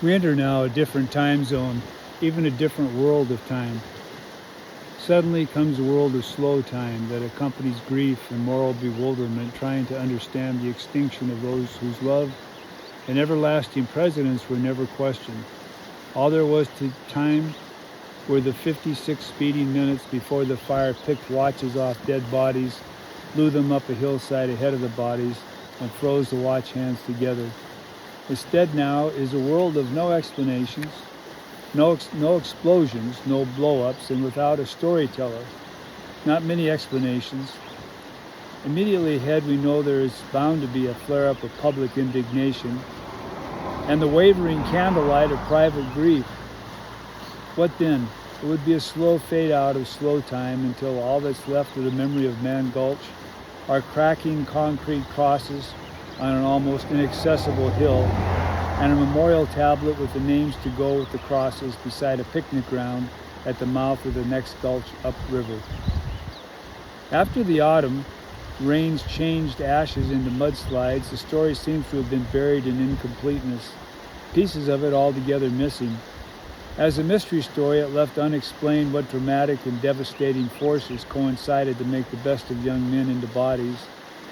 We enter now a different time zone, even a different world of time. Suddenly comes a world of slow time that accompanies grief and moral bewilderment, trying to understand the extinction of those whose love and everlasting presence were never questioned. All there was to time were the 56 speeding minutes before the fire picked watches off dead bodies, blew them up a hillside ahead of the bodies, and froze the watch hands together. Instead now is a world of no explanations, no explosions, no blow-ups, and without a storyteller. Not many explanations. Immediately ahead we know there is bound to be a flare-up of public indignation and the wavering candlelight of private grief. What then? It would be a slow fade out of slow time until all that's left of the memory of Man Gulch are cracking concrete crosses on an almost inaccessible hill, and a memorial tablet with the names to go with the crosses beside a picnic ground at the mouth of the next gulch upriver. After the autumn rains changed ashes into mudslides, the story seems to have been buried in incompleteness, pieces of it altogether missing. As a mystery story, it left unexplained what dramatic and devastating forces coincided to make the best of young men into bodies,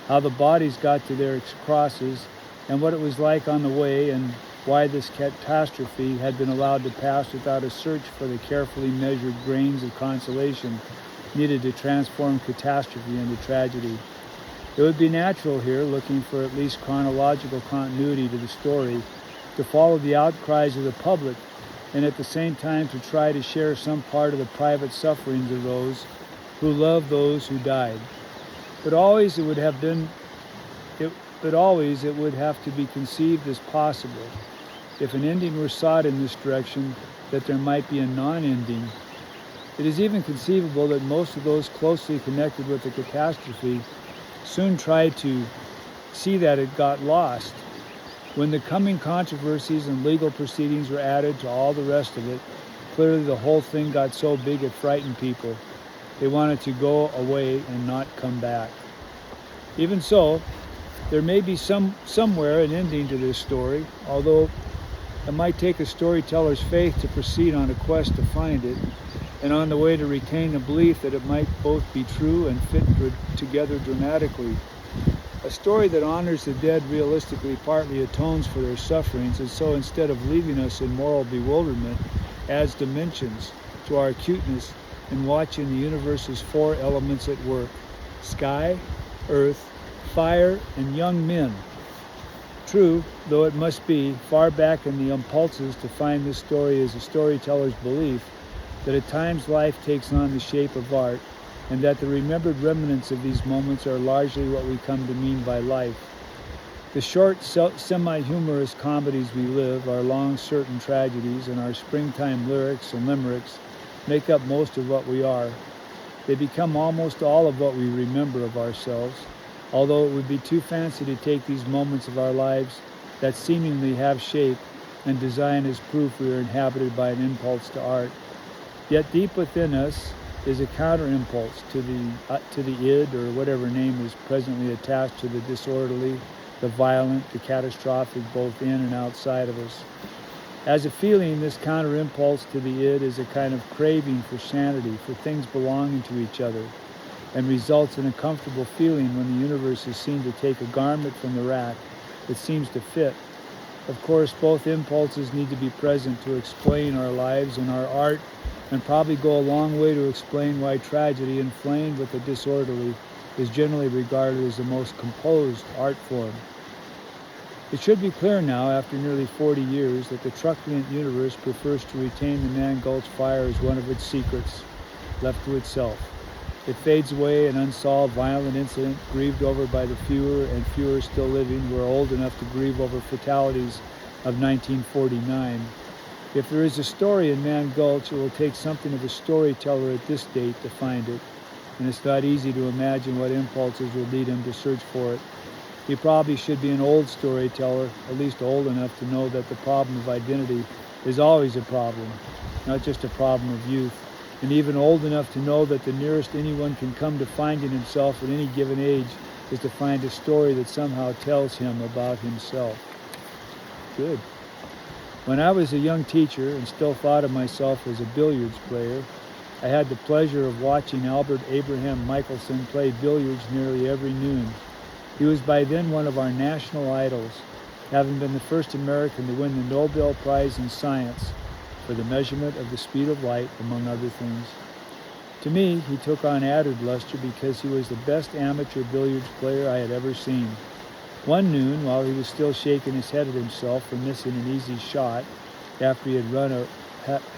how the bodies got to their crosses, and what it was like on the way, and why this catastrophe had been allowed to pass without a search for the carefully measured grains of consolation needed to transform catastrophe into tragedy. It would be natural here, looking for at least chronological continuity to the story, to follow the outcries of the public, and at the same time to try to share some part of the private sufferings of those who loved those who died. But always it would have to be conceived as possible, if an ending were sought in this direction, that there might be a non-ending. It is even conceivable that most of those closely connected with the catastrophe soon tried to see that it got lost. When the coming controversies and legal proceedings were added to all the rest of it, clearly the whole thing got so big it frightened people. They wanted to go away and not come back. Even so, there may be somewhere an ending to this story, although it might take a storyteller's faith to proceed on a quest to find it, and on the way to retain the belief that it might both be true and fit together dramatically. A story that honors the dead realistically partly atones for their sufferings, and so instead of leaving us in moral bewilderment, adds dimensions to our acuteness in watching the universe's four elements at work: sky, earth, fire, and young men. True, though it must be, far back in the impulses to find this story is a storyteller's belief that at times life takes on the shape of art, and that the remembered remnants of these moments are largely what we come to mean by life. The short, semi-humorous comedies we live, our long certain tragedies, and our springtime lyrics and limericks make up most of what we are. They become almost all of what we remember of ourselves, although it would be too fancy to take these moments of our lives that seemingly have shape and design as proof we are inhabited by an impulse to art. Yet deep within us is a counter-impulse to the id, or whatever name is presently attached to the disorderly, the violent, the catastrophic, both in and outside of us. As a feeling, this counter-impulse to the id is a kind of craving for sanity, for things belonging to each other, and results in a comfortable feeling when the universe is seen to take a garment from the rack that seems to fit. Of course, both impulses need to be present to explain our lives and our art, and probably go a long way to explain why tragedy, inflamed with the disorderly, is generally regarded as the most composed art form. It should be clear now, after nearly 40 years, that the truculent universe prefers to retain the Man Gulch fire as one of its secrets, left to itself. It fades away, an unsolved violent incident, grieved over by the fewer and fewer still living who are old enough to grieve over fatalities of 1949. If there is a story in Man Gulch, it will take something of a storyteller at this date to find it, and it's not easy to imagine what impulses will lead him to search for it. He probably should be an old storyteller, at least old enough to know that the problem of identity is always a problem, not just a problem of youth, and even old enough to know that the nearest anyone can come to finding himself at any given age is to find a story that somehow tells him about himself. Good. When I was a young teacher and still thought of myself as a billiards player, I had the pleasure of watching Albert Abraham Michelson play billiards nearly every noon. He was by then one of our national idols, having been the first American to win the Nobel Prize in Science for the measurement of the speed of light, among other things. To me, he took on added luster because he was the best amateur billiards player I had ever seen. One noon, while he was still shaking his head at himself for missing an easy shot after he had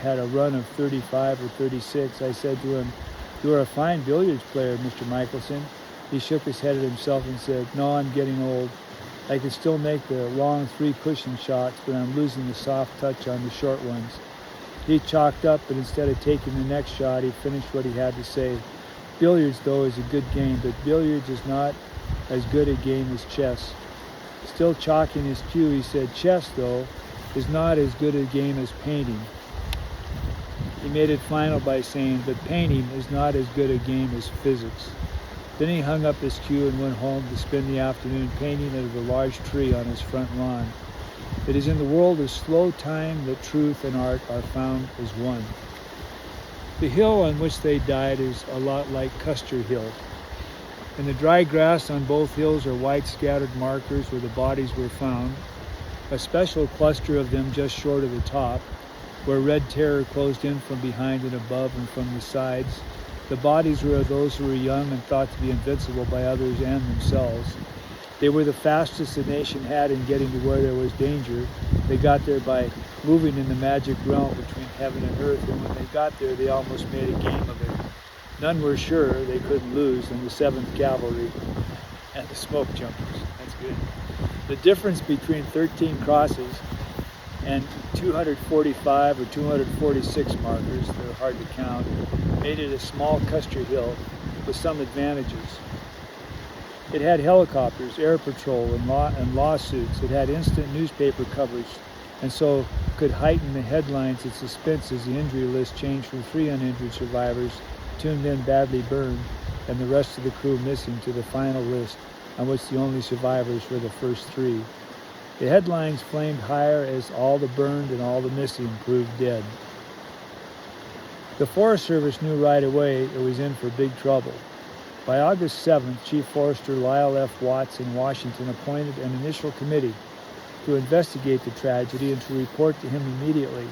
had a run of 35 or 36, I said to him, "You are a fine billiards player, Mr. Michelson." He shook his head at himself and said, "No, I'm getting old. I can still make the long three-cushion shots, but I'm losing the soft touch on the short ones." He chalked up, but instead of taking the next shot, he finished what he had to say. "Billiards, though, is a good game, but billiards is not as good a game as chess." Still chalking his cue, he said, "Chess, though, is not as good a game as painting." He made it final by saying, "But painting is not as good a game as physics." Then he hung up his cue and went home to spend the afternoon painting under a large tree on his front lawn. It is in the world of slow time that truth and art are found as one. The hill on which they died is a lot like Custer Hill. In the dry grass on both hills are white scattered markers where the bodies were found, a special cluster of them just short of the top, where red terror closed in from behind and above and from the sides. The bodies were of those who were young and thought to be invincible by others and themselves. They were the fastest the nation had in getting to where there was danger. They got there by moving in the magic realm between heaven and earth, and when they got there, they almost made a game of it. None were sure they couldn't lose than the 7th Cavalry and the smoke jumpers. That's good. The difference between 13 crosses and 245 or 246 markers, they're hard to count, made it a small Custer Hill with some advantages. It had helicopters, air patrol, and lawsuits. It had instant newspaper coverage, and so could heighten the headlines and suspense as the injury list changed from 3 uninjured survivors, 2 men badly burned, and the rest of the crew missing, to the final list, on which the only survivors were the first 3. The headlines flamed higher as all the burned and all the missing proved dead. The Forest Service knew right away it was in for big trouble. By August 7th, Chief Forester Lyle F. Watts in Washington appointed an initial committee to investigate the tragedy and to report to him immediately.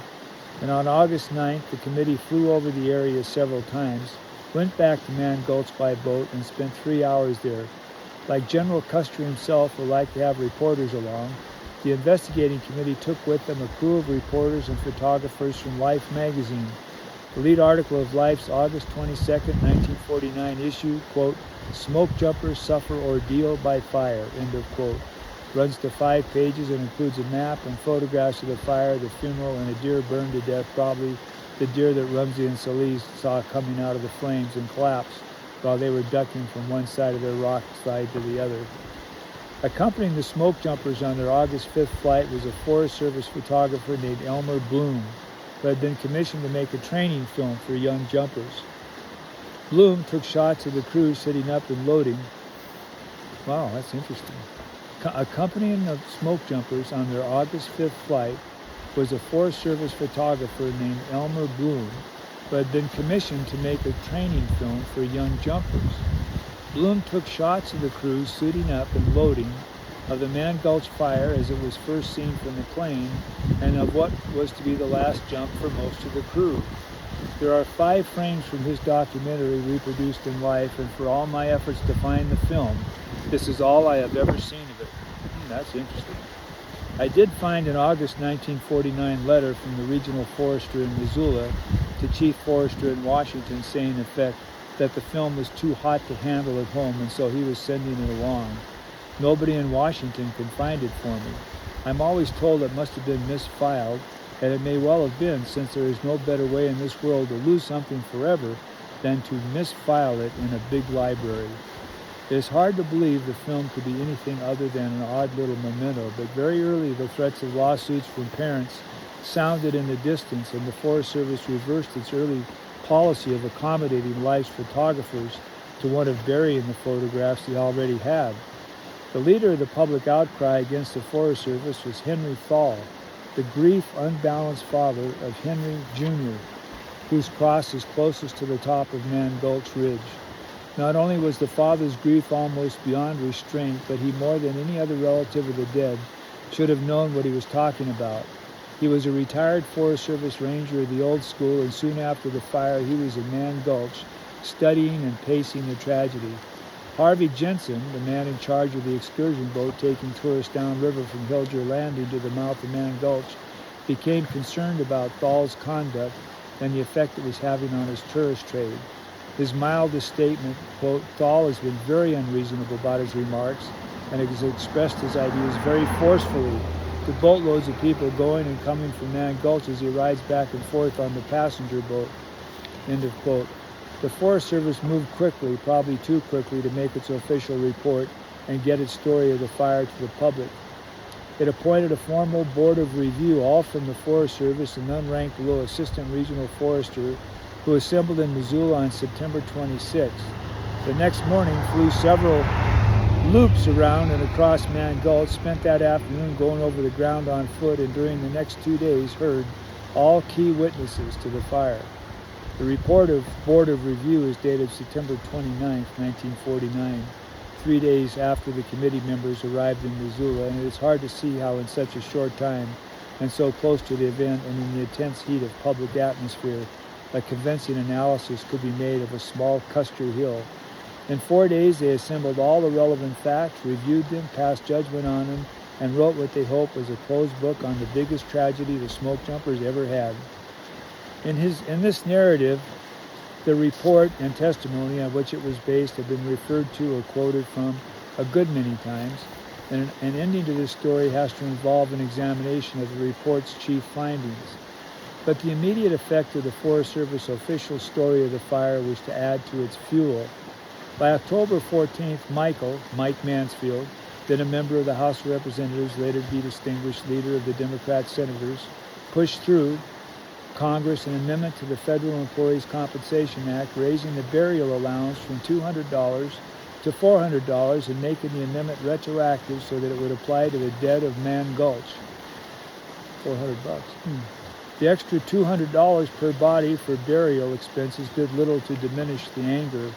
And on August 9th, the committee flew over the area several times, went back to Mann Gulch by boat, and spent 3 hours there. Like General Custer himself, who liked to have reporters along, the investigating committee took with them a crew of reporters and photographers from Life magazine. The lead article of Life's August 22, 1949 issue, quote, "Smoke Jumpers Suffer Ordeal by Fire," end of quote, runs to 5 pages and includes a map and photographs of the fire, the funeral, and a deer burned to death, probably the deer that Rumsey and Solis saw coming out of the flames and collapse while they were ducking from one side of their rock slide to the other. Accompanying the smoke jumpers on their August 5th flight was a Forest Service photographer named Elmer Bloom, who had been commissioned to make a training film for young jumpers. Bloom took shots of the crew sitting up and loading. Wow, that's interesting. Accompanying the smoke jumpers on their August 5th flight was a Forest Service photographer named Elmer Bloom, who had been commissioned to make a training film for young jumpers. Bloom took shots of the crew suiting up and loading, of the Mann Gulch fire as it was first seen from the plane, and of what was to be the last jump for most of the crew. There are 5 frames from his documentary reproduced in Life, and for all my efforts to find the film, this is all I have ever seen of it. That's interesting. I did find an August 1949 letter from the regional forester in Missoula to Chief Forester in Washington saying, in effect, that the film was too hot to handle at home, and so he was sending it along. Nobody in Washington can find it for me. I'm always told it must have been misfiled, and it may well have been, since there is no better way in this world to lose something forever than to misfile it in a big library. It is hard to believe the film could be anything other than an odd little memento, but very early the threats of lawsuits from parents sounded in the distance, and the Forest Service reversed its early policy of accommodating Life's photographers to one of burying the photographs he already had. The leader of the public outcry against the Forest Service was Henry Thal, the grief unbalanced father of Henry Jr., whose cross is closest to the top of Man Gulch Ridge. Not only was the father's grief almost beyond restraint, but he, more than any other relative of the dead, should have known what he was talking about. He was a retired Forest Service ranger of the old school, and soon after the fire he was in Man Gulch, studying and pacing the tragedy. Harvey Jensen, the man in charge of the excursion boat taking tourists downriver from Hilger Landing to the mouth of Man Gulch, became concerned about Thal's conduct and the effect it was having on his tourist trade. His mildest statement, quote, "Thal has been very unreasonable about his remarks and has expressed his ideas very forcefully to boatloads of people going and coming from Man Gulch as he rides back and forth on the passenger boat," end of quote. The Forest Service moved quickly, probably too quickly, to make its official report and get its story of the fire to the public. It appointed a formal board of review, all from the Forest Service, and unranked below assistant regional forester, who assembled in Missoula on September 26th. The next morning flew several loops around and across Man Gulch, spent that afternoon going over the ground on foot, and during the next 2 days heard all key witnesses to the fire. The report of Board of Review is dated September 29, 1949, 3 days after the committee members arrived in Missoula, and it is hard to see how in such a short time and so close to the event and in the intense heat of public atmosphere, a convincing analysis could be made of a small Custer Hill. In 4 days, they assembled all the relevant facts, reviewed them, passed judgment on them, and wrote what they hoped was a closed book on the biggest tragedy the smoke jumpers ever had. In this narrative, the report and testimony on which it was based have been referred to or quoted from a good many times, and an ending to this story has to involve an examination of the report's chief findings. But the immediate effect of the Forest Service official story of the fire was to add to its fuel. By October 14th, Mike Mansfield, then a member of the House of Representatives, later to be distinguished leader of the Democrat senators, pushed through Congress an amendment to the Federal Employees Compensation Act, raising the burial allowance from $200 to $400 and making the amendment retroactive so that it would apply to the dead of Man Gulch. $400. The extra $200 per body for burial expenses did little to diminish the anger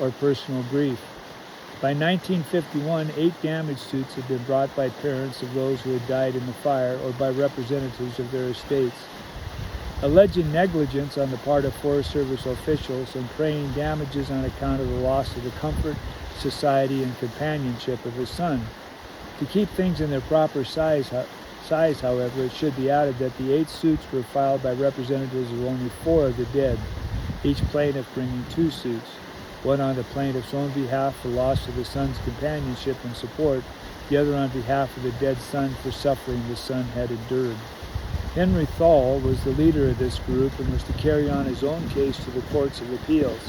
or personal grief. By 1951, 8 damage suits had been brought by parents of those who had died in the fire or by representatives of their estates, alleging negligence on the part of Forest Service officials and praying damages on account of the loss of the comfort, society, and companionship of his son. To keep things in their proper size, however, it should be added that the 8 suits were filed by representatives of only 4 of the dead, each plaintiff bringing 2 suits, one on the plaintiff's own behalf for loss of the son's companionship and support, the other on behalf of the dead son for suffering the son had endured. Henry Thal was the leader of this group and was to carry on his own case to the courts of appeals.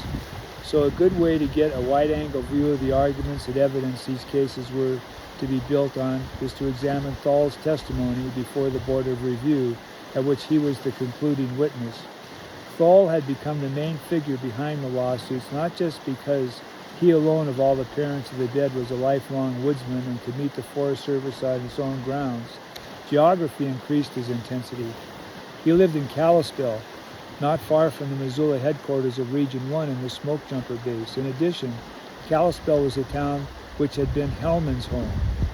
So a good way to get a wide-angle view of the arguments and evidence these cases were to be built on is to examine Thal's testimony before the Board of Review, at which he was the concluding witness. Thal had become the main figure behind the lawsuits, not just because he alone of all the parents of the dead was a lifelong woodsman and could meet the Forest Service on his own grounds. Geography increased his intensity. He lived in Kalispell, not far from the Missoula headquarters of Region 1 and the smoke jumper base. In addition, Kalispell was a town which had been Hellman's home.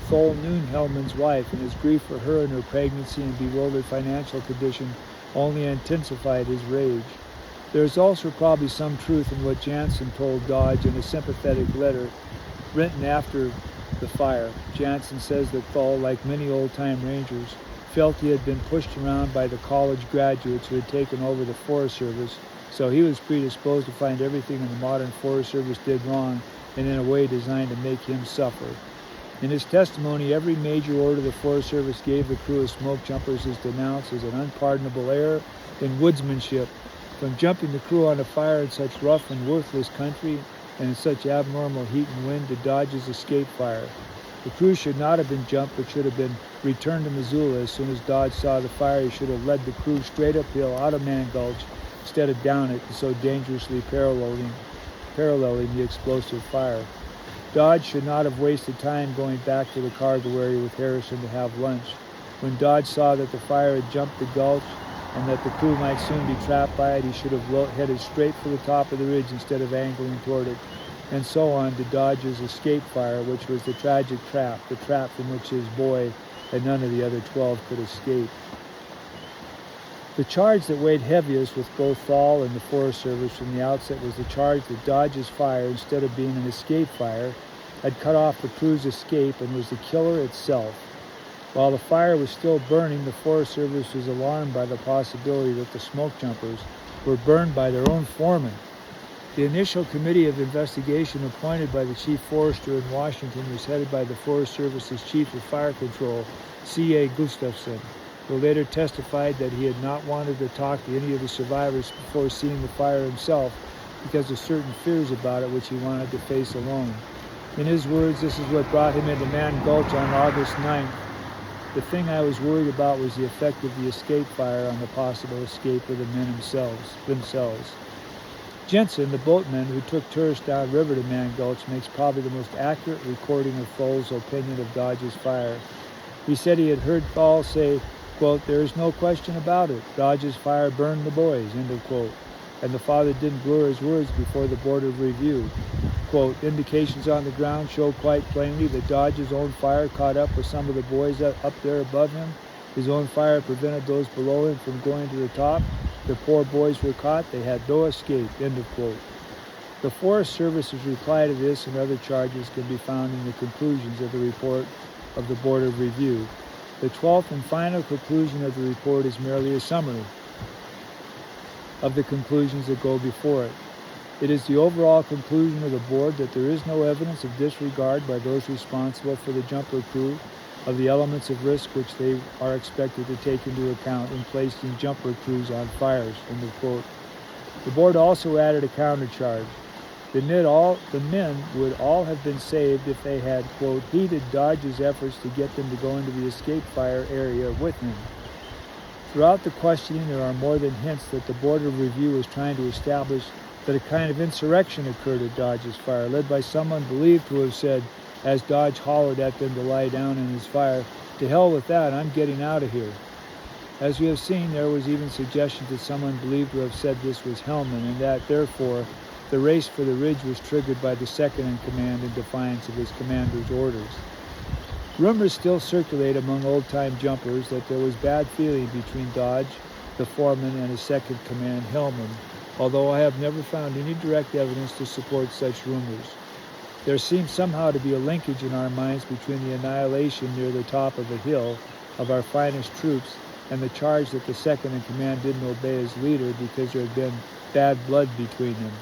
Thal knew Hellman's wife, and his grief for her and her pregnancy and bewildered financial condition only intensified his rage. There is also probably some truth in what Jansen told Dodge in a sympathetic letter written after the fire. Jansen says that Thal, like many old-time rangers, felt he had been pushed around by the college graduates who had taken over the Forest Service, so he was predisposed to find everything in the modern Forest Service did wrong and in a way designed to make him suffer. In his testimony, every major order the Forest Service gave the crew of smoke jumpers is denounced as an unpardonable error in woodsmanship, from jumping the crew on a fire in such rough and worthless country and in such abnormal heat and wind to Dodge's escape fire. The crew should not have been jumped, but should have been returned to Missoula. As soon as Dodge saw the fire, he should have led the crew straight uphill out of Man Gulch instead of down it, and so dangerously paralleling the explosive fire. Dodge should not have wasted time going back to the cargo area with Harrison to have lunch. When Dodge saw that the fire had jumped the gulch and that the crew might soon be trapped by it, he should have headed straight for the top of the ridge instead of angling toward it, and so on to Dodge's escape fire, which was the tragic trap, the trap from which his boy and none of the other 12 could escape. The charge that weighed heaviest with both Thal and the Forest Service from the outset was the charge that Dodge's fire, instead of being an escape fire, had cut off the crew's escape and was the killer itself. While the fire was still burning, the Forest Service was alarmed by the possibility that the smoke jumpers were burned by their own foreman. The initial committee of investigation appointed by the Chief Forester in Washington was headed by the Forest Service's Chief of Fire Control, C.A. Gustafson, who later testified that he had not wanted to talk to any of the survivors before seeing the fire himself because of certain fears about it which he wanted to face alone. In his words, this is what brought him into Man Gulch on August 9th. The thing I was worried about was the effect of the escape fire on the possible escape of the men themselves. Jensen, the boatman who took tourists downriver to Man Gulch, makes probably the most accurate recording of Thal's opinion of Dodge's fire. He said he had heard Thal say, quote, "There is no question about it. Dodge's fire burned the boys," end of quote. And the father didn't blur his words before the Board of Review. Quote, "Indications on the ground show quite plainly that Dodge's own fire caught up with some of the boys up there above him. His own fire prevented those below him from going to the top. The poor boys were caught. They had no escape," end of quote. The Forest Service's reply to this and other charges can be found in the conclusions of the report of the Board of Review. The 12th and final conclusion of the report is merely a summary of the conclusions that go before it. It is the overall conclusion of the board that there is no evidence of disregard by those responsible for the jumper crew of the elements of risk which they are expected to take into account in placing jumper crews on fires, end of quote. The board also added a countercharge. The men would all have been saved if they had, quote, heeded Dodge's efforts to get them to go into the escape fire area with him. Throughout the questioning, there are more than hints that the Board of Review is trying to establish that a kind of insurrection occurred at Dodge's fire, led by someone believed to have said, as Dodge hollered at them to lie down in his fire, "To hell with that, I'm getting out of here." As we have seen, there was even suggestion that someone believed to have said this was Hellman, and that, therefore, the race for the ridge was triggered by the second-in-command in defiance of his commander's orders. Rumors still circulate among old-time jumpers that there was bad feeling between Dodge, the foreman, and his second-command, Hellman, although I have never found any direct evidence to support such rumors. There seems somehow to be a linkage in our minds between the annihilation near the top of a hill of our finest troops and the charge that the second-in-command didn't obey his leader because there had been bad blood between them.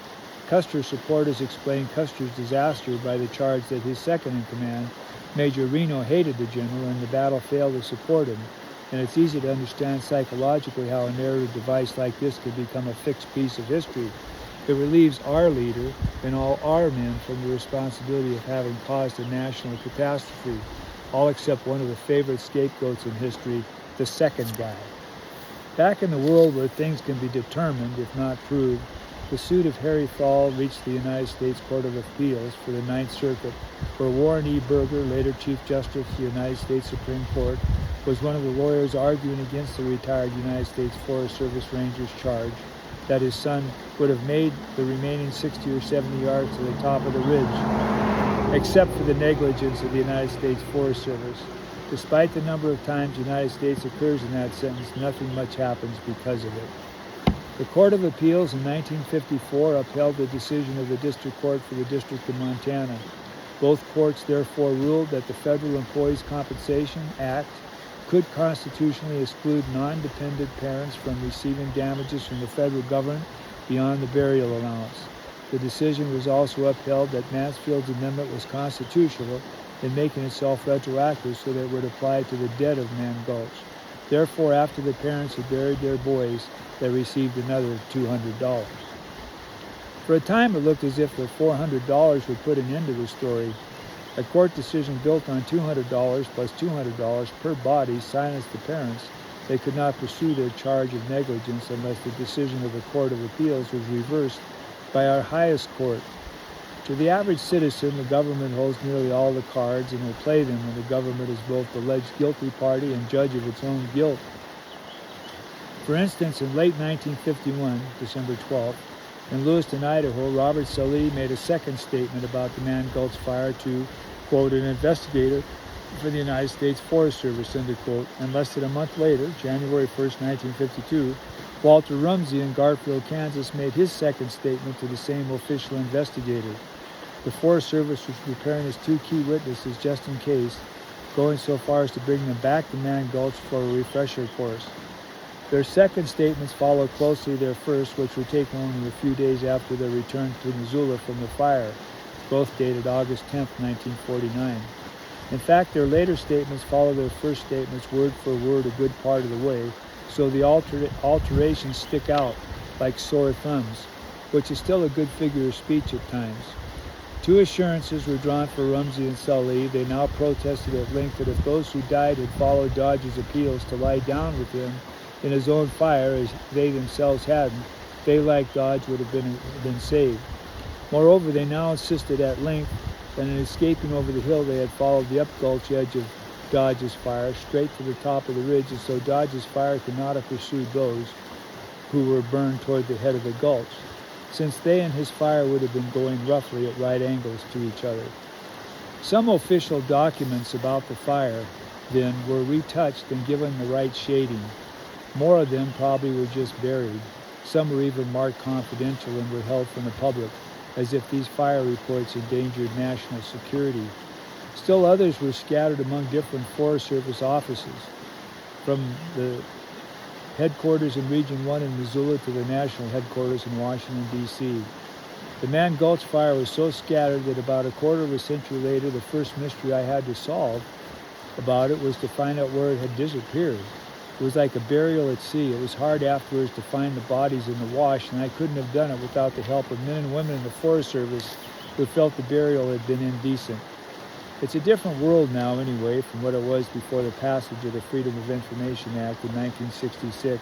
Custer's supporters explained Custer's disaster by the charge that his second-in-command, Major Reno, hated the general and the battle failed to support him, and it's easy to understand psychologically how a narrative device like this could become a fixed piece of history. It relieves our leader and all our men from the responsibility of having caused a national catastrophe, all except one of the favorite scapegoats in history, the second guy. Back in the world where things can be determined, if not proved, the suit of Harry Thal reached the United States Court of Appeals for the Ninth Circuit, where Warren E. Burger, later Chief Justice of the United States Supreme Court, was one of the lawyers arguing against the retired United States Forest Service Ranger's charge that his son would have made the remaining 60 or 70 yards to the top of the ridge, except for the negligence of the United States Forest Service. Despite the number of times the United States occurs in that sentence, nothing much happens because of it. The Court of Appeals in 1954 upheld the decision of the District Court for the District of Montana. Both courts therefore ruled that the Federal Employees Compensation Act could constitutionally exclude non-dependent parents from receiving damages from the federal government beyond the burial allowance. The decision was also upheld that Mansfield's amendment was constitutional in making itself retroactive so that it would apply to the dead of Man Gulch. Therefore, after the parents had buried their boys, they received another $200. For a time, it looked as if the $400 would put an end to the story. A court decision built on $200 plus $200 per body silenced the parents. They could not pursue their charge of negligence unless the decision of the Court of Appeals was reversed by our highest court. To the average citizen, the government holds nearly all the cards and will play them when the government is both the alleged guilty party and judge of its own guilt. For instance, in late 1951, December 12th, in Lewiston, Idaho, Robert Sallee made a second statement about the Mann Gulch fire to, quote, an investigator for the United States Forest Service, end quote, and less than a month later, January 1st, 1952, Walter Rumsey in Garfield, Kansas, made his second statement to the same official investigator. The Forest Service was preparing his two key witnesses just in case, going so far as to bring them back to Mann Gulch for a refresher course. Their second statements followed closely their first, which were taken only a few days after their return to Missoula from the fire, both dated August 10, 1949. In fact, their later statements follow their first statements word for word a good part of the way, so the alterations stick out like sore thumbs, which is still a good figure of speech at times. Two assurances were drawn for Rumsey and Sallee. They now protested at length that if those who died had followed Dodge's appeals to lie down with him in his own fire, as they themselves hadn't, they, like Dodge, would have been saved. Moreover, they now insisted at length that in escaping over the hill they had followed the up-gulch edge of Dodge's fire straight to the top of the ridge, and so Dodge's fire could not have pursued those who were burned toward the head of the gulch, since they and his fire would have been going roughly at right angles to each other. Some official documents about the fire, then, were retouched and given the right shading. More of them probably were just buried. Some were even marked confidential and were held from the public, as if these fire reports endangered national security. Still others were scattered among different Forest Service offices, from the headquarters in Region 1 in Missoula to the national headquarters in Washington, D.C. The Mann Gulch fire was so scattered that about a quarter of a century later, the first mystery I had to solve about it was to find out where it had disappeared. It was like a burial at sea. It was hard afterwards to find the bodies in the wash, and I couldn't have done it without the help of men and women in the Forest Service who felt the burial had been indecent. It's a different world now, anyway, from what it was before the passage of the Freedom of Information Act in 1966.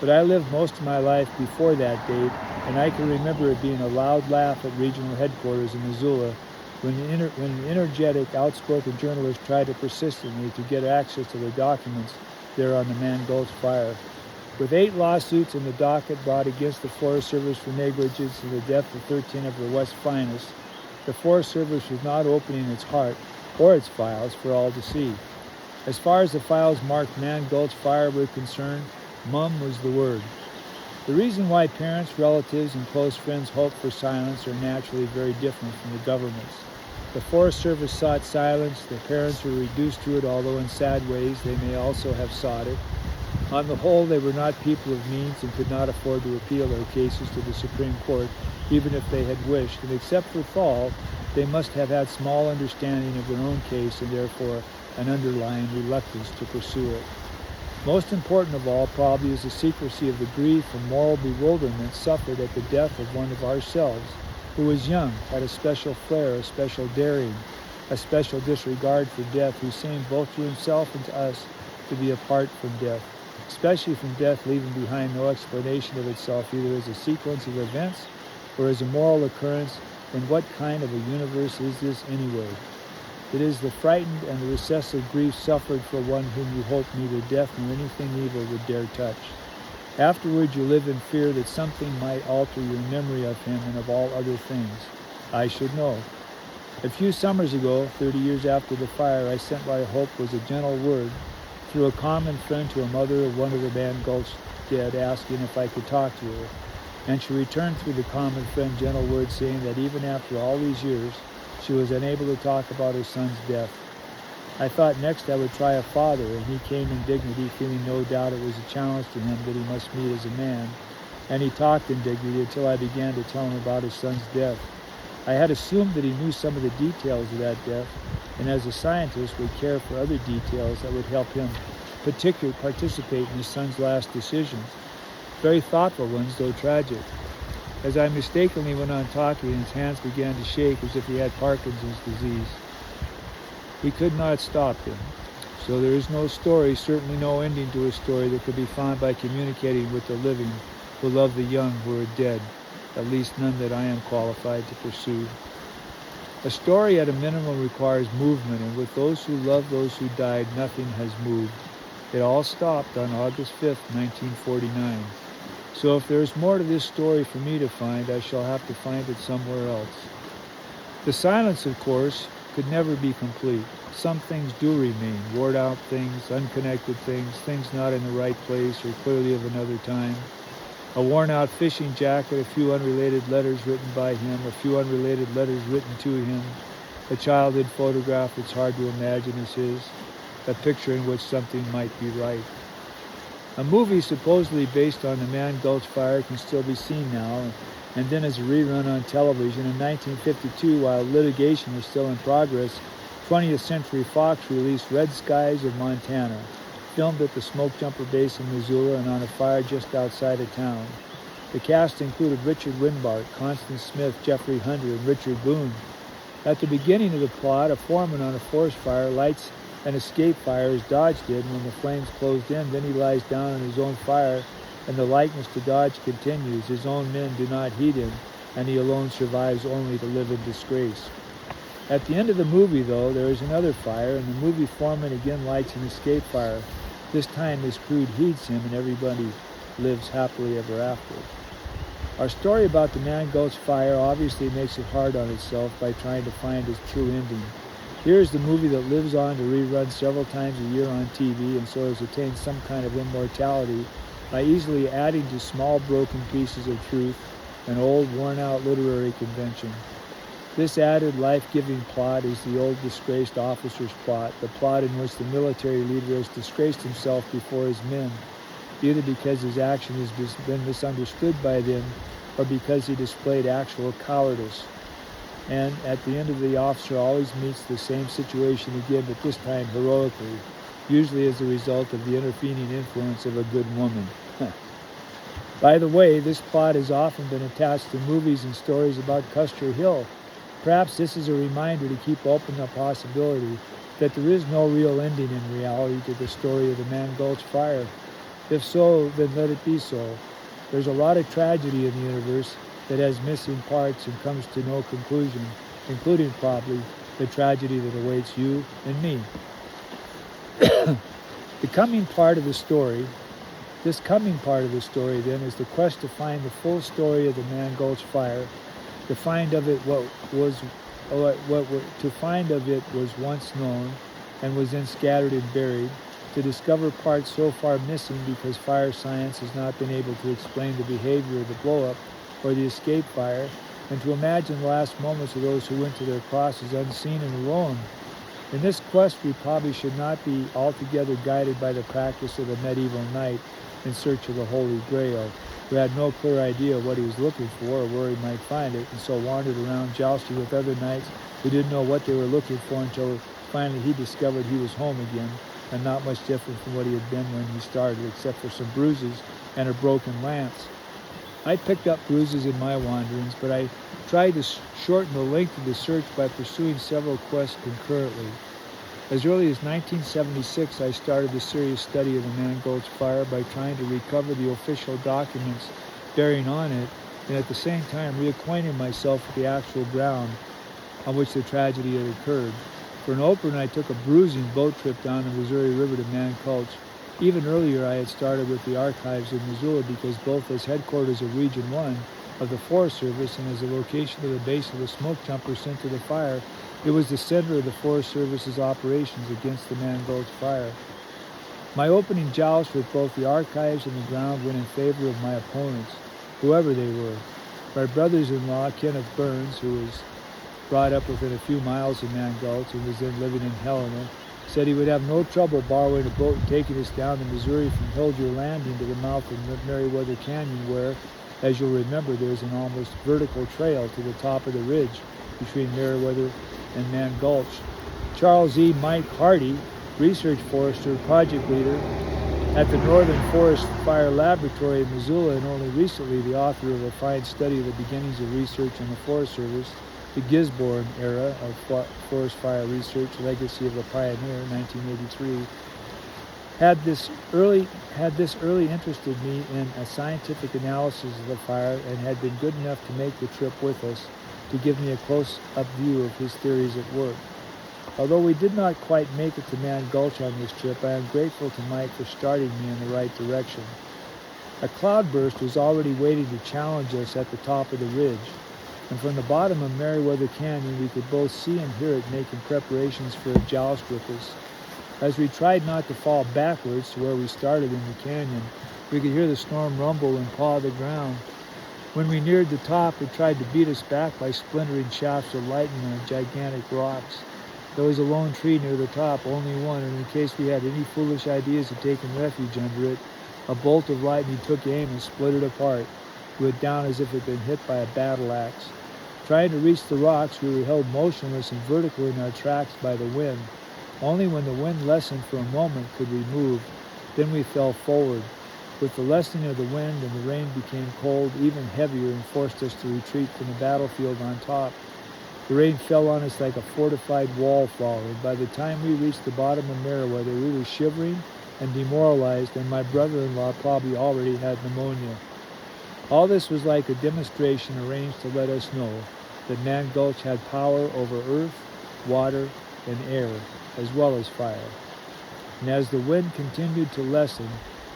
But I lived most of my life before that date, and I can remember it being a loud laugh at regional headquarters in Missoula when an energetic, outspoken journalist tried to persistently to get access to the documents there on the Mann Gulch fire. With 8 lawsuits in the docket brought against the Forest Service for negligence and the death of 13 of the West's finest, the Forest Service was not opening its heart or its files for all to see. As far as the files marked Mann Gulch fire were concerned, mum was the word. The reason why parents, relatives, and close friends hope for silence are naturally very different from the government's. The Forest Service sought silence. The parents were reduced to it, although in sad ways they may also have sought it. On the whole, they were not people of means and could not afford to appeal their cases to the Supreme Court, even if they had wished, and except for Thal, they must have had small understanding of their own case and therefore an underlying reluctance to pursue it. Most important of all, probably, is the secrecy of the grief and moral bewilderment suffered at the death of one of ourselves, who was young, had a special flair, a special daring, a special disregard for death, who seemed both to himself and to us to be apart from death, especially from death leaving behind no explanation of itself either as a sequence of events or as a moral occurrence. And what kind of a universe is this anyway? It is the frightened and the recessive grief suffered for one whom you hope neither death nor anything evil would dare touch. Afterward you live in fear that something might alter your memory of him and of all other things. I should know. A few summers ago, 30 years after the fire, I sent what I hope was a gentle word through a common friend to a mother of one of the Mann Gulch dead, asking if I could talk to her. And she returned through the common friend gentle word, saying that even after all these years, she was unable to talk about her son's death. I thought next I would try a father, and he came in dignity, feeling no doubt it was a challenge to him that he must meet as a man. And he talked in dignity until I began to tell him about his son's death. I had assumed that he knew some of the details of that death, and as a scientist would care for other details that would help him particularly participate in his son's last decisions. Very thoughtful ones, though tragic. As I mistakenly went on talking, his hands began to shake as if he had Parkinson's disease. He could not stop him. So there is no story, certainly no ending to a story that could be found by communicating with the living who love the young who are dead, at least none that I am qualified to pursue. A story at a minimum requires movement, and with those who love those who died, nothing has moved. It all stopped on August 5th, 1949. So if there is more to this story for me to find, I shall have to find it somewhere else. The silence, of course, could never be complete. Some things do remain, worn out things, unconnected things, things not in the right place or clearly of another time. A worn-out fishing jacket, a few unrelated letters written by him, a few unrelated letters written to him, a childhood photograph that's hard to imagine as his, a picture in which something might be right. A movie supposedly based on the Man Gulch fire can still be seen now, and then as a rerun on television. In 1952, while litigation was still in progress, 20th Century Fox released Red Skies of Montana, filmed at the Smoke Jumper Base in Missoula and on a fire just outside of town. The cast included Richard Winbart, Constance Smith, Jeffrey Hunter, and Richard Boone. At the beginning of the plot, a foreman on a forest fire lights an escape fire as Dodge did, and when the flames closed in, then he lies down on his own fire, and the likeness to Dodge continues. His own men do not heed him, and he alone survives only to live in disgrace. At the end of the movie, though, there is another fire, and the movie foreman again lights an escape fire. This time his crew heeds him, and everybody lives happily ever after. Our story about the Man Gulch fire obviously makes it hard on itself by trying to find its true ending. Here is the movie that lives on to rerun several times a year on TV and so has attained some kind of immortality by easily adding to small broken pieces of truth an old worn-out literary convention. This added life-giving plot is the old disgraced officer's plot, the plot in which the military leader has disgraced himself before his men, either because his action has been misunderstood by them or because he displayed actual cowardice. And at the end of the officer always meets the same situation again, but this time heroically, usually as a result of the intervening influence of a good woman. By the way, this plot has often been attached to movies and stories about Custer Hill. Perhaps this is a reminder to keep open the possibility that there is no real ending in reality to the story of the Man Gulch fire. If so, then let it be so. There's a lot of tragedy in the universe that has missing parts and comes to no conclusion, including probably the tragedy that awaits you and me. This coming part of the story then is the quest to find the full story of the Man Gulch fire, to find of it what was once known and was then scattered and buried, to discover parts so far missing because fire science has not been able to explain the behavior of the blow-up or the escape fire, and to imagine the last moments of those who went to their crosses unseen and alone. In this quest, we probably should not be altogether guided by the practice of the medieval knight in search of the Holy Grail, who had no clear idea what he was looking for or where he might find it, and so wandered around jousting with other knights who didn't know what they were looking for until finally he discovered he was home again, and not much different from what he had been when he started, except for some bruises and a broken lance. I picked up bruises in my wanderings, but I tried to shorten the length of the search by pursuing several quests concurrently. As early as 1976, I started the serious study of the Man Gulch fire by trying to recover the official documents bearing on it, and at the same time reacquainting myself with the actual ground on which the tragedy had occurred. For an opener, I took a bruising boat trip down the Missouri River to Man Gulch. Even earlier, I had started with the archives in Missoula because both as headquarters of Region 1 of the Forest Service and as a location of the base of the smoke jumper sent to the fire, it was the center of the Forest Service's operations against the Man Gulch fire. My opening joust with both the archives and the ground went in favor of my opponents, whoever they were. My brothers-in-law, Kenneth Burns, who was brought up within a few miles of Man Gulch and was then living in Helena, said he would have no trouble borrowing a boat and taking us down the Missouri from Hillier Landing to the mouth of Meriwether Canyon where, as you'll remember, there's an almost vertical trail to the top of the ridge between Meriwether and Man Gulch. Charles E. Mike Hardy, research forester, project leader at the Northern Forest Fire Laboratory in Missoula, and only recently the author of a fine study of the beginnings of research in the Forest Service, the Gisborne era of forest fire research, Legacy of a Pioneer, 1983, had this early interested me in a scientific analysis of the fire and had been good enough to make the trip with us. to give me a close-up view of his theories at work. Although we did not quite make it to Man Gulch on this trip, I am grateful to Mike for starting me in the right direction. A cloudburst was already waiting to challenge us at the top of the ridge, and from the bottom of Meriwether Canyon we could both see and hear it making preparations for a joust with us. As we tried not to fall backwards to where we started in the canyon, we could hear the storm rumble and paw the ground. When we neared the top, it tried to beat us back by splintering shafts of lightning on gigantic rocks. There was a lone tree near the top, only one, and in case we had any foolish ideas of taking refuge under it, a bolt of lightning took aim and split it apart. It went down as if it had been hit by a battle axe. Trying to reach the rocks, we were held motionless and vertical in our tracks by the wind. Only when the wind lessened for a moment could we move. Then we fell forward. With the lessening of the wind and the rain became cold, even heavier, and forced us to retreat from the battlefield on top. The rain fell on us like a fortified wallflower, and by the time we reached the bottom of Meriwether, we were shivering and demoralized, and my brother-in-law probably already had pneumonia. All this was like a demonstration arranged to let us know that Man Gulch had power over earth, water, and air, as well as fire. And as the wind continued to lessen,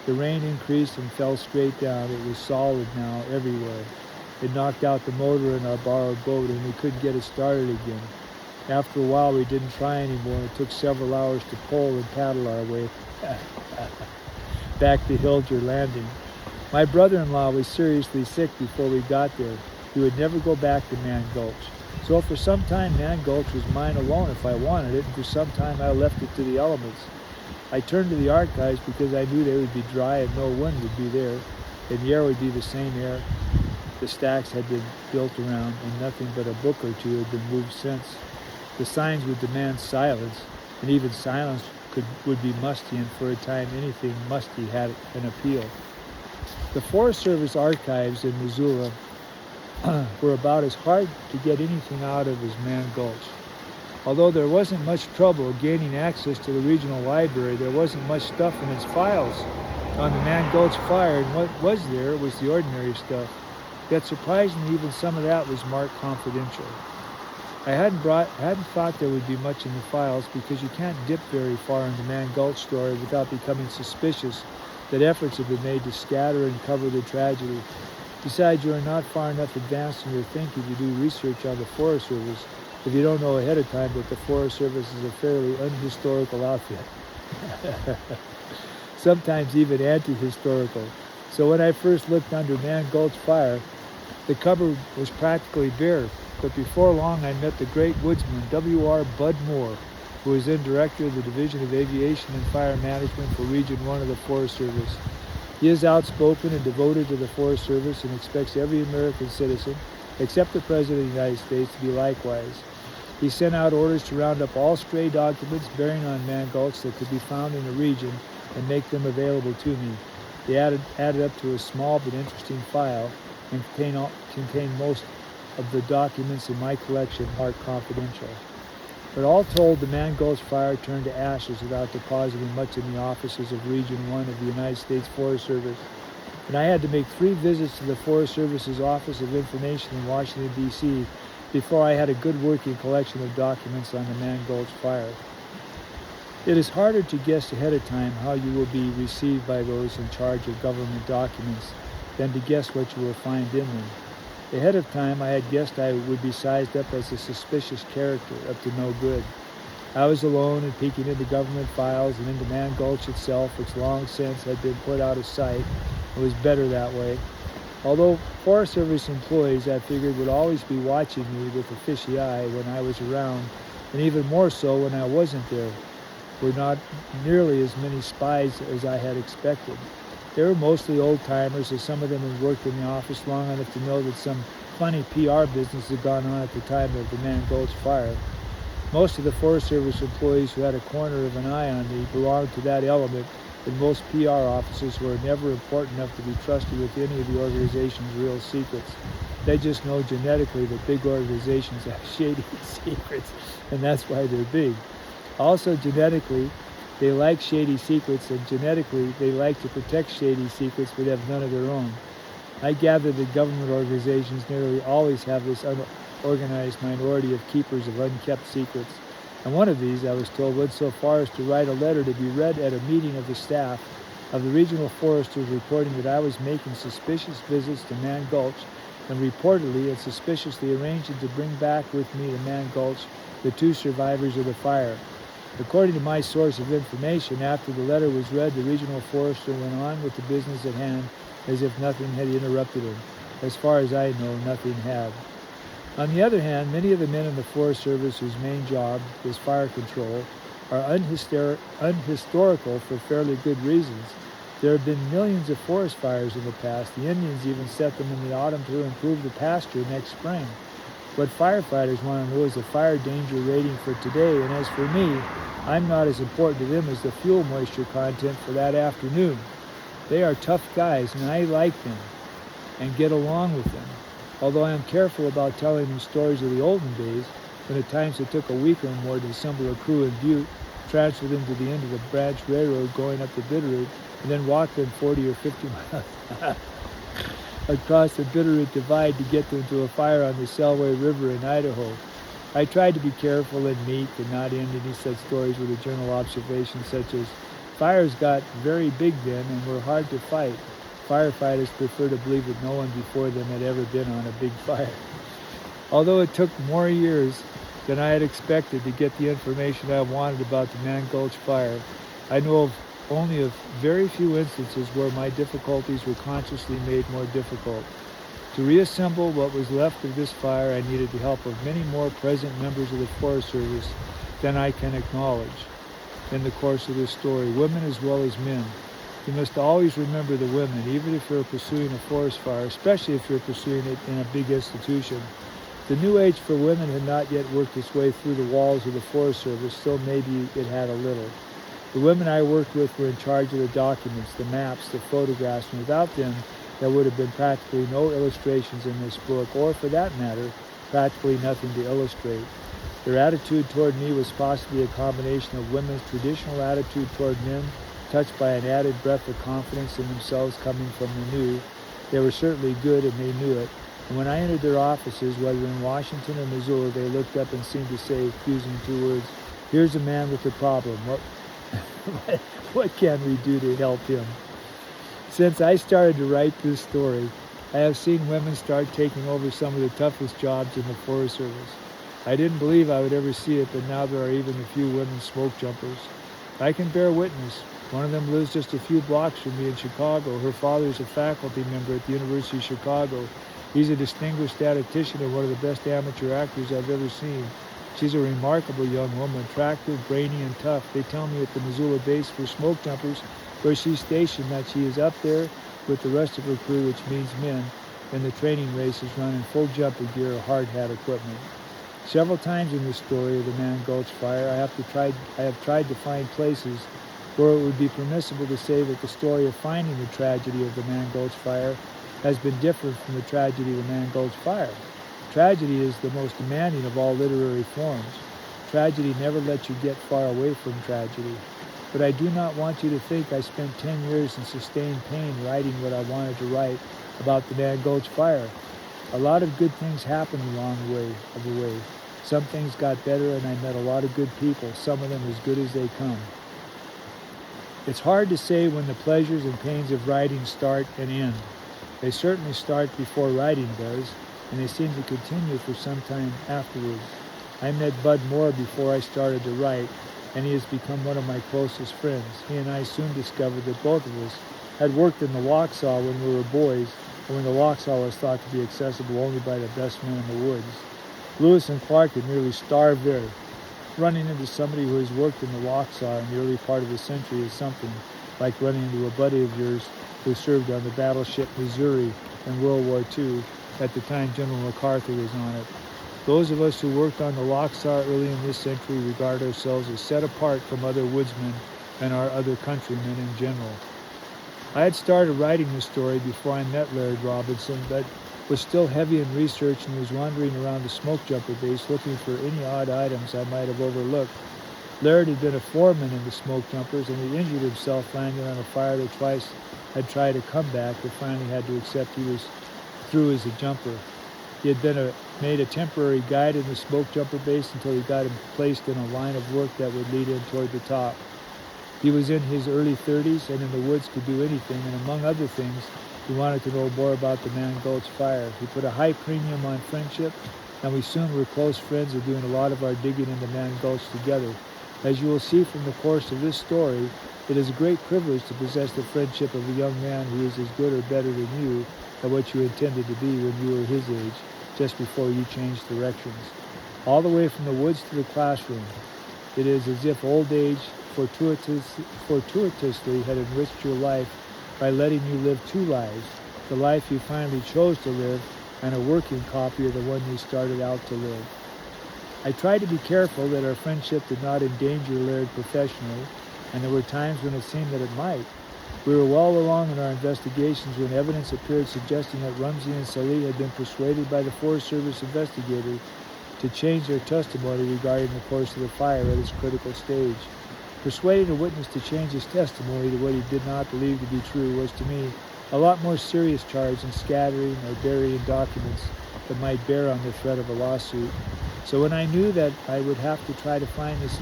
the rain increased and fell straight down. It was solid now everywhere. It knocked out the motor in our borrowed boat, and we couldn't get it started again. After a while, we didn't try anymore. It took several hours to pole and paddle our way back to Hilger Landing. My brother-in-law was seriously sick before we got there. He would never go back to Man Gulch. So for some time, Man Gulch was mine alone if I wanted it, and for some time I left it to the elements. I turned to the archives because I knew they would be dry and no wind would be there, and the air would be the same air the stacks had been built around, and nothing but a book or two had been moved since. The signs would demand silence, and even silence would be musty, and for a time anything musty had an appeal. The Forest Service archives in Missoula were about as hard to get anything out of as Man Gulch. Although there wasn't much trouble gaining access to the regional library, there wasn't much stuff in its files on the Man Gulch fire, and what was there was the ordinary stuff. Yet surprisingly, even some of that was marked confidential. I hadn't thought there would be much in the files because you can't dip very far into Man Gulch story without becoming suspicious that efforts have been made to scatter and cover the tragedy. Besides, you are not far enough advanced in your thinking to do research on the Forest Service if you don't know ahead of time that the Forest Service is a fairly unhistorical outfit. Sometimes even anti-historical. So when I first looked under Man Gulch fire, the cover was practically bare. But before long, I met the great woodsman, W.R. Bud Moore, who was then director of the Division of Aviation and Fire Management for Region 1 of the Forest Service. He is outspoken and devoted to the Forest Service and expects every American citizen, except the President of the United States, to be likewise. He sent out orders to round up all stray documents bearing on Man Gulch that could be found in the region and make them available to me. They added up to a small but interesting file and contained most of the documents in my collection marked confidential. But all told, the Man Gulch fire turned to ashes without depositing much in the offices of Region 1 of the United States Forest Service. And I had to make 3 visits to the Forest Service's Office of Information in Washington, D.C. before I had a good working collection of documents on the Man Gulch fire. It is harder to guess ahead of time how you will be received by those in charge of government documents than to guess what you will find in them. Ahead of time, I had guessed I would be sized up as a suspicious character, up to no good. I was alone and peeking into government files and into Man Gulch itself, which long since had been put out of sight. It was better that way. Although Forest Service employees, I figured, would always be watching me with a fishy eye when I was around, and even more so when I wasn't there. Were not nearly as many spies as I had expected. They were mostly old-timers, as some of them had worked in the office long enough to know that some funny PR business had gone on at the time of the Man Gulch fire. Most of the Forest Service employees who had a corner of an eye on me belonged to that element, and most PR officers were never important enough to be trusted with any of the organization's real secrets. They just know genetically that big organizations have shady secrets, and that's why they're big. Also, genetically, they like shady secrets, and genetically, they like to protect shady secrets but have none of their own. I gather that government organizations nearly always have this organized minority of keepers of unkept secrets. And one of these, I was told, went so far as to write a letter to be read at a meeting of the staff of the regional foresters reporting that I was making suspicious visits to Mann Gulch and reportedly and suspiciously arranging to bring back with me to Mann Gulch the 2 survivors of the fire. According to my source of information, after the letter was read, the regional forester went on with the business at hand as if nothing had interrupted him. As far as I know, nothing had. On the other hand, many of the men in the Forest Service whose main job is fire control are unhistorical for fairly good reasons. There have been millions of forest fires in the past. The Indians even set them in the autumn to improve the pasture next spring. What firefighters want to know is the fire danger rating for today, and as for me, I'm not as important to them as the fuel moisture content for that afternoon. They are tough guys, and I like them and get along with them. Although I am careful about telling them stories of the olden days, when at times it took a week or more to assemble a crew in Butte, transfer them to the end of the branch railroad going up the Bitterroot, and then walk them 40 or 50 miles across the Bitterroot Divide to get them to a fire on the Selway River in Idaho. I tried to be careful and meek and not end any such stories with a journal observation such as, fires got very big then and were hard to fight. Firefighters prefer to believe that no one before them had ever been on a big fire. Although it took more years than I had expected to get the information I wanted about the Mann Gulch fire, I know of only a very few instances where my difficulties were consciously made more difficult. To reassemble what was left of this fire, I needed the help of many more present members of the Forest Service than I can acknowledge in the course of this story, women as well as men. You must always remember the women, even if you're pursuing a forest fire, especially if you're pursuing it in a big institution. The new age for women had not yet worked its way through the walls of the Forest Service, still maybe it had a little. The women I worked with were in charge of the documents, the maps, the photographs, and without them, there would have been practically no illustrations in this book, or for that matter, practically nothing to illustrate. Their attitude toward me was possibly a combination of women's traditional attitude toward men, touched by an added breath of confidence in themselves coming from the new. They were certainly good and they knew it. And when I entered their offices, whether in Washington or Missoula, they looked up and seemed to say, using 2 words, "Here's a man with a problem. What can we do to help him?" Since I started to write this story, I have seen women start taking over some of the toughest jobs in the Forest Service. I didn't believe I would ever see it, but now there are even a few women smoke jumpers. I can bear witness. One of them lives just a few blocks from me in Chicago. Her father is a faculty member at the University of Chicago. He's a distinguished statistician and one of the best amateur actors I've ever seen. She's a remarkable young woman, attractive, brainy, and tough. They tell me at the Missoula base for smoke jumpers, where she's stationed, that she is up there with the rest of her crew, which means men, and the training races run in full jumping gear or hard hat equipment. Several times in this story of the Mann Gulch fire, I have tried to find places where it would be permissible to say that the story of finding the tragedy of the Mann Gulch fire has been different from the tragedy of the Mann Gulch fire. Tragedy is the most demanding of all literary forms. Tragedy never lets you get far away from tragedy. But I do not want you to think I spent 10 years in sustained pain writing what I wanted to write about the Mann Gulch fire. A lot of good things happened along the way. Some things got better and I met a lot of good people, some of them as good as they come. It's hard to say when the pleasures and pains of writing start and end. They certainly start before writing does, and they seem to continue for some time afterwards. I met Bud Moore before I started to write, and he has become one of my closest friends. He and I soon discovered that both of us had worked in the Waxhaw when we were boys, and when the Waxhaw was thought to be accessible only by the best men in the woods. Lewis and Clark had nearly starved there. Running into somebody who has worked in the Waxhaw in the early part of the century is something like running into a buddy of yours who served on the battleship Missouri in World War II at the time General MacArthur was on it. Those of us who worked on the Waxhaw early in this century regard ourselves as set apart from other woodsmen and our other countrymen in general. I had started writing this story before I met Laird Robinson, but was still heavy in research and was wandering around the smoke jumper base looking for any odd items I might have overlooked. Laird had been a foreman in the smoke jumpers and had injured himself landing on a fire that twice had tried a comeback but finally had to accept he was through as a jumper. He had been made a temporary guide in the smoke jumper base until he got him placed in a line of work that would lead him toward the top. He was in his early 30s and in the woods could do anything, and among other things, he wanted to know more about the Man Gulch fire. He put a high premium on friendship, and we soon were close friends and doing a lot of our digging into Man Gulch together. As you will see from the course of this story, it is a great privilege to possess the friendship of a young man who is as good or better than you at what you intended to be when you were his age, just before you changed directions. All the way from the woods to the classroom, it is as if old age fortuitously had enriched your life by letting you live two lives, the life you finally chose to live and a working copy of the one you started out to live. I tried to be careful that our friendship did not endanger Laird professionally, and there were times when it seemed that it might. We were well along in our investigations when evidence appeared suggesting that Rumsey and Salih had been persuaded by the Forest Service investigator to change their testimony regarding the course of the fire at its critical stage. Persuading a witness to change his testimony to what he did not believe to be true was, to me, a lot more serious charge than scattering or burying documents that might bear on the threat of a lawsuit. So when I knew that I would have to try to find this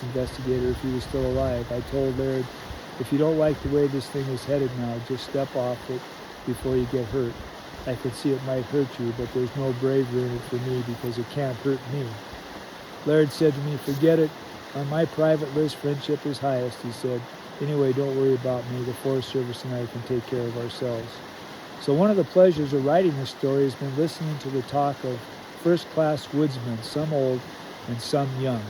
investigator if he was still alive, I told Laird, if you don't like the way this thing is headed now, just step off it before you get hurt. I can see it might hurt you, but there's no bravery in it for me because it can't hurt me. Laird said to me, forget it. On my private list, friendship is highest, he said. Anyway, don't worry about me. The Forest Service and I can take care of ourselves. So one of the pleasures of writing this story has been listening to the talk of first-class woodsmen, some old and some young.